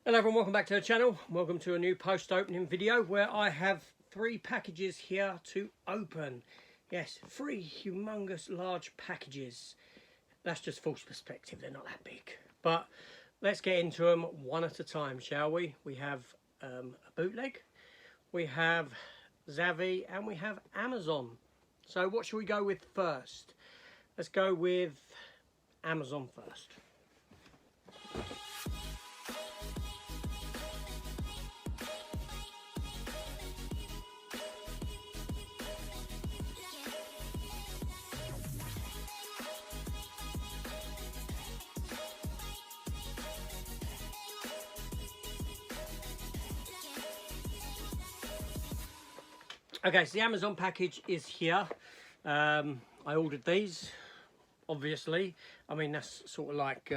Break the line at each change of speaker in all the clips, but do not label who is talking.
Hello everyone, welcome back to the channel. Welcome to a new post-opening video where I have 3 packages here to open. Yes, 3 humongous large packages. That's just false perspective, they're not that big. But let's get into them one at a time, shall we? We have a bootleg, we have Zavvi, and we have Amazon. So what should we go with first? Let's go with Amazon first. Okay, so the Amazon package is here. I ordered these, obviously. I mean, that's sort of like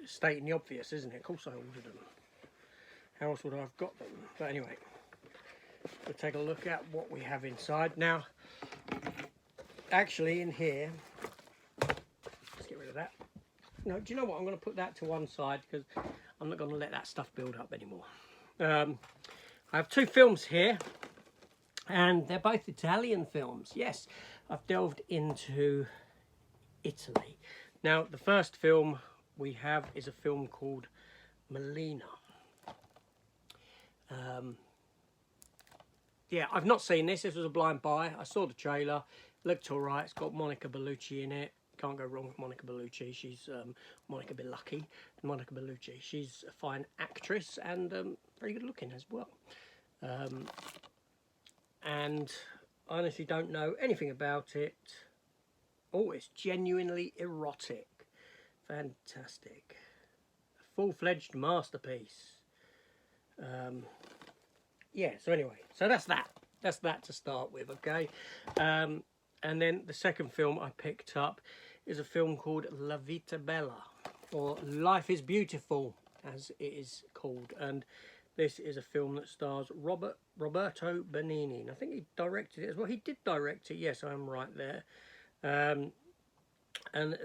stating the obvious, isn't it? Of course I ordered them. How else would I have got them? But anyway, we'll take a look at what we have inside. Now, actually in here, let's get rid of that. No, do you know what? I'm going to put that to one side because I'm not going to let that stuff build up anymore. I have 2 films here. And they're both Italian films. Yes, I've delved into Italy. Now, the first film we have is a film called Melina. Yeah, I've not seen this. This was a blind buy. I saw the trailer. Looked all right. It's got Monica Bellucci in it. Can't go wrong with Monica Bellucci. She's Monica Bellucci. Monica Bellucci. She's a fine actress and very good looking as well. And I honestly don't know anything about it. Oh, it's genuinely erotic. Fantastic. A full-fledged masterpiece. Yeah, so anyway, so that's that. That's that to start with, okay? And then the second film I picked up is a film called La Vita Bella, or Life is Beautiful, as it is called. And this is a film that stars Roberto Benigni, and I think he directed it as well. He did direct it, yes, I am right there. And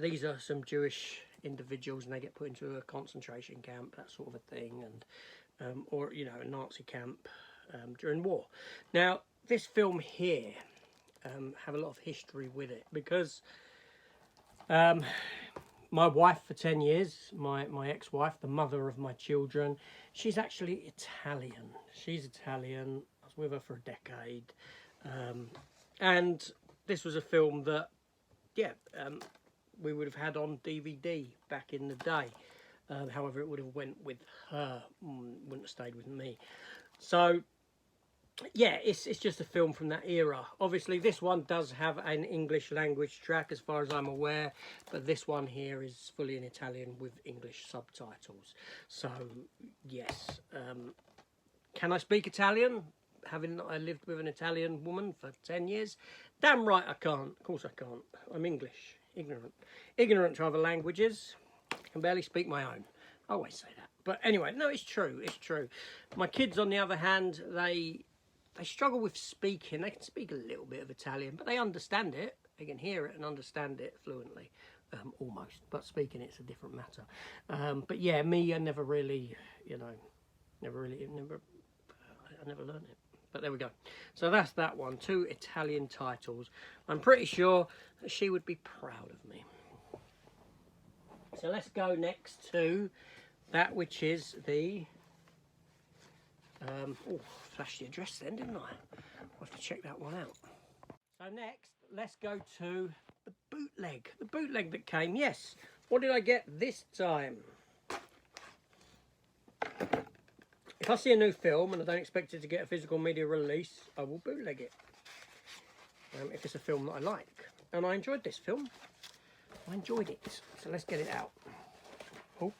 these are some Jewish individuals, and they get put into a concentration camp, that sort of a thing, and or you know, a Nazi camp during war. Now, this film here have a lot of history with it because my wife for 10 years, my ex-wife, the mother of my children, she's actually Italian. She's Italian. I was with her for a decade. And this was a film that, yeah, we would have had on DVD back in the day. However, it would have went with her, wouldn't have stayed with me. So, yeah, it's just a film from that era. Obviously, this one does have an English language track, as far as I'm aware, but this one here is fully in Italian with English subtitles. So, yes. Can I speak Italian? Having I lived with an Italian woman for 10 years? Damn right I can't. Of course I can't. I'm English. Ignorant. Ignorant to other languages. I can barely speak my own. I always say that. But anyway, no, it's true. It's true. My kids, on the other hand, they struggle with speaking. They can speak a little bit of Italian, but they understand it. They can hear it and understand it fluently, almost. But speaking it's a different matter. But yeah, me, I never really, you know, I never learned it. But there we go. So that's that one. 2 Italian titles. I'm pretty sure that she would be proud of me. So let's go next to that which is the... oh, flashed the address then, didn't I? I'll have to check that one out. So next, let's go to the bootleg. The bootleg that came, yes. What did I get this time? If I see a new film and I don't expect it to get a physical media release, I will bootleg it. If it's a film that I like. And I enjoyed this film. I enjoyed it. So let's get it out. Oh,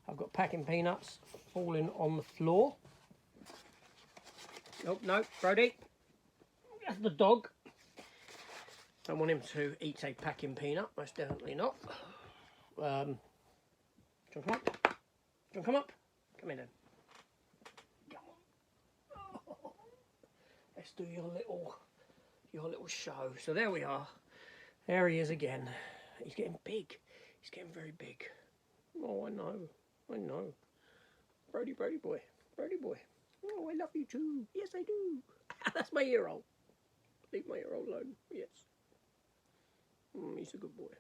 I've got packing peanuts falling on the floor. Oh, no, Brody. That's the dog. Don't want him to eat a packing peanut. Most definitely not. Do you want to come up? Do you want to come up? Come in then. Come on. Oh, let's do your little show. So there we are. There he is again. He's getting big. He's getting very big. Oh, I know. Brody boy. Brody boy. Oh, I love you too. Yes, I do. That's my hero. Leave my hero alone. Yes. He's a good boy.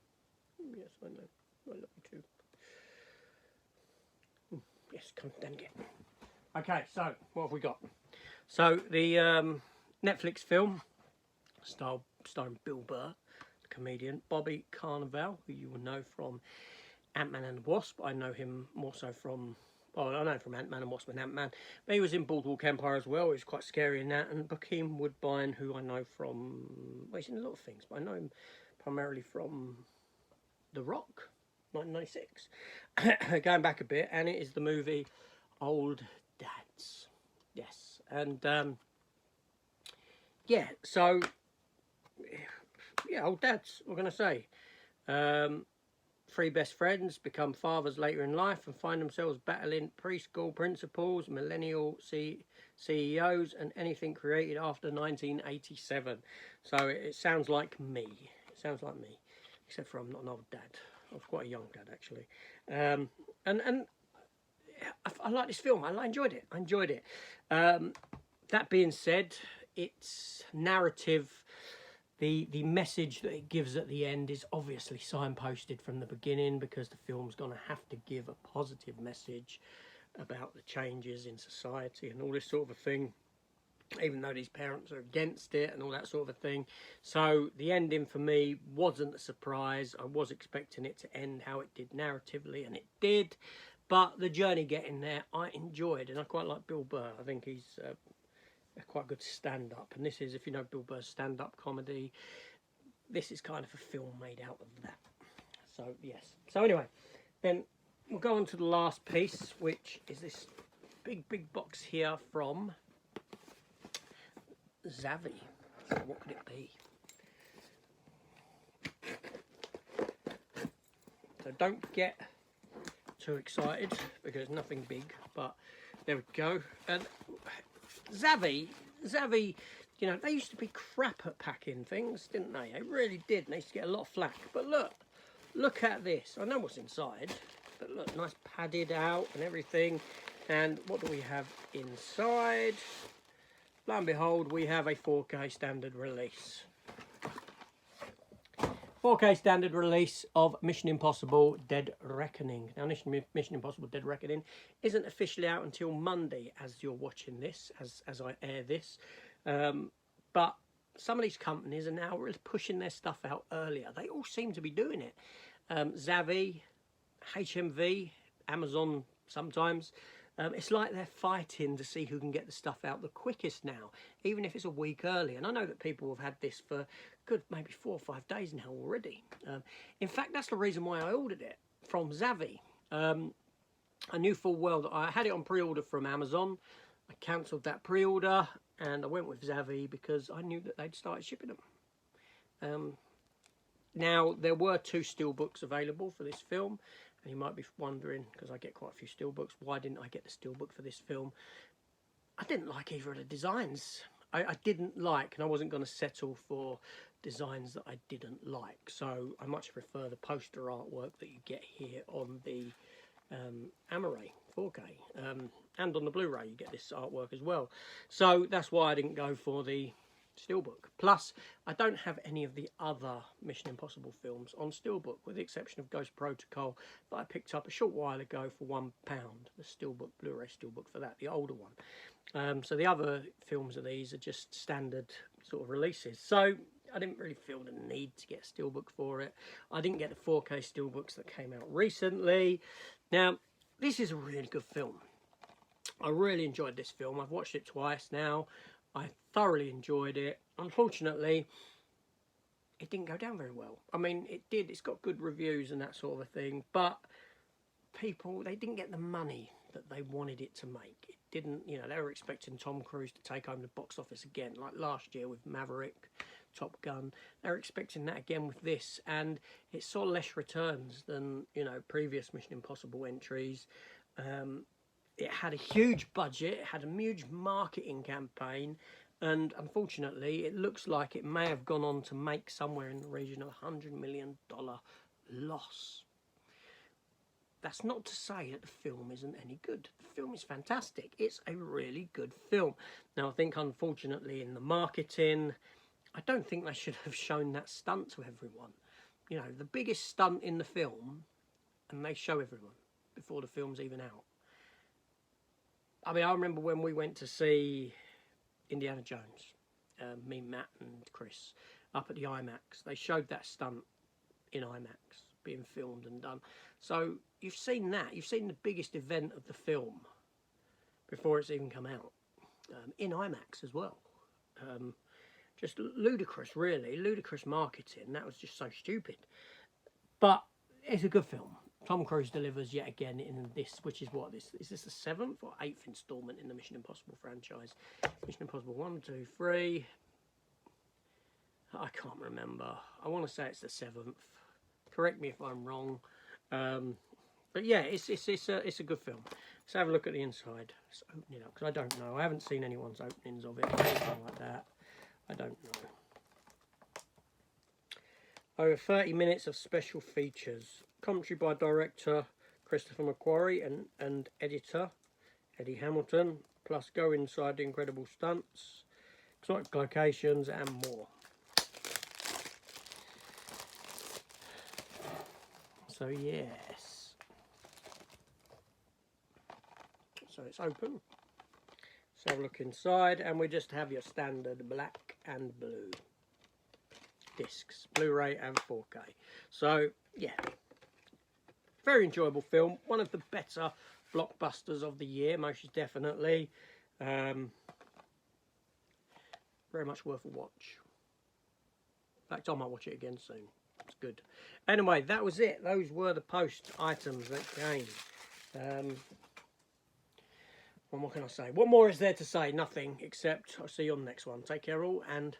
Yes, I know. I love you too. Yes, come down again. Okay, so what have we got? So the Netflix film starring Bill Burr, the comedian, Bobby Carnevale, who you will know from Ant-Man and the Wasp. I know him more so from, well, I know him from Ant-Man and Wasp and Ant-Man, but he was in Boardwalk Empire as well. He was quite scary in that. And Bokeem Woodbine, who I know from, well, he's in a lot of things, but I know him primarily from The Rock, 1996. Going back a bit, and it is the movie Old Dads. Yes, and yeah, so yeah, old dads. What can I say? Three best friends become fathers later in life and find themselves battling preschool principals, millennial CEOs, and anything created after 1987. So it sounds like me. It sounds like me, except for I'm not an old dad. I was quite a young dad actually, and I like this film. I enjoyed it. I enjoyed it. That being said, its narrative, the message that it gives at the end is obviously signposted from the beginning, because the film's going to have to give a positive message about the changes in society and all this sort of a thing, even though these parents are against it and all that sort of a thing. So the ending for me wasn't a surprise. I was expecting it to end how it did narratively, and it did. But the journey getting there, I enjoyed, and I quite like Bill Burr. I think he's a quite good stand-up, and this is, if you know Bill Burr's stand-up comedy, this is kind of a film made out of that. So yes. So anyway, then we'll go on to the last piece, which is this big box here from Zavvi. So what could it be? So don't get too excited because nothing big, but there we go. And Zavvi, you know, they used to be crap at packing things, didn't they? They really did, and they used to get a lot of flack. But look at this. I know what's inside, but look, nice padded out and everything. And what do we have inside? Lo and behold, we have a 4K standard release. 4K standard release of Mission Impossible Dead Reckoning. Now, Mission Impossible Dead Reckoning isn't officially out until Monday as you're watching this, as I air this. But some of these companies are now really pushing their stuff out earlier. They all seem to be doing it. Zavvi, HMV, Amazon sometimes. It's like they're fighting to see who can get the stuff out the quickest now, even if it's a week early. And I know that people have had this for good, maybe 4 or 5 days now already. In fact, that's the reason why I ordered it from Zavvi. I knew full well that I had it on pre-order from Amazon. I cancelled that pre-order and I went with Zavvi because I knew that they'd started shipping them. Now, there were 2 steelbooks available for this film. And you might be wondering, because I get quite a few steelbooks, why didn't I get the steelbook for this film? I didn't like either of the designs. I didn't like, and I wasn't going to settle for designs that I didn't like. So I much prefer the poster artwork that you get here on the Amaray 4K. And on the Blu-ray you get this artwork as well. So that's why I didn't go for the steelbook. Plus, I don't have any of the other Mission Impossible films on steelbook, with the exception of Ghost Protocol that I picked up a short while ago for £1. The steelbook, Blu-ray steelbook for that, the older one. So the other films of these are just standard sort of releases. So I didn't really feel the need to get a steelbook for it. I didn't get the 4K steelbooks that came out recently. Now, this is a really good film. I really enjoyed this film. I've watched it twice now. I thoroughly enjoyed it. Unfortunately, it didn't go down very well. I mean, it did. It's got good reviews and that sort of a thing. But people, they didn't get the money that they wanted it to make. It didn't, you know, they were expecting Tom Cruise to take home the box office again, like last year with Maverick, Top Gun. They were expecting that again with this. And it saw less returns than, you know, previous Mission Impossible entries. It had a huge budget, it had a huge marketing campaign, and unfortunately it looks like it may have gone on to make somewhere in the region of $100 million loss. that's not to say that the film isn't any good. The film is fantastic. It's a really good film. Now, I think, unfortunately, in the marketing, I don't think they should have shown that stunt to everyone. You know, the biggest stunt in the film, and they show everyone before the film's even out. I mean, I remember when we went to see Indiana Jones, me, Matt and Chris, up at the IMAX. They showed that stunt in IMAX being filmed and done. So you've seen that. You've seen the biggest event of the film before it's even come out, in IMAX as well. Just ludicrous, really. Ludicrous marketing. That was just so stupid. But it's a good film. Tom Cruise delivers yet again in this, which is what this is. This the 7th or 8th instalment in the Mission Impossible franchise? Mission Impossible 1, 2, 3. I can't remember. I want to say it's the 7th. Correct me if I'm wrong. But yeah, it's a good film. Let's have a look at the inside. Let's open it up because I don't know. I haven't seen anyone's openings of it or anything like that. I don't know. Over 30 minutes of special features. Commentary by director Christopher McQuarrie and editor Eddie Hamilton. Plus go inside the incredible stunts, exotic locations and more. So yes. So it's open. Let's have a look inside, and we just have your standard black and blue discs, Blu-ray and 4K. So yeah, very enjoyable film. One of the better blockbusters of the year, most definitely. Very much worth a watch. In fact, I might watch it again soon. It's good. Anyway, that was it. Those were the post items that came. Well, what can I say? What more is there to say? Nothing, except I'll see you on the next one. Take care all, and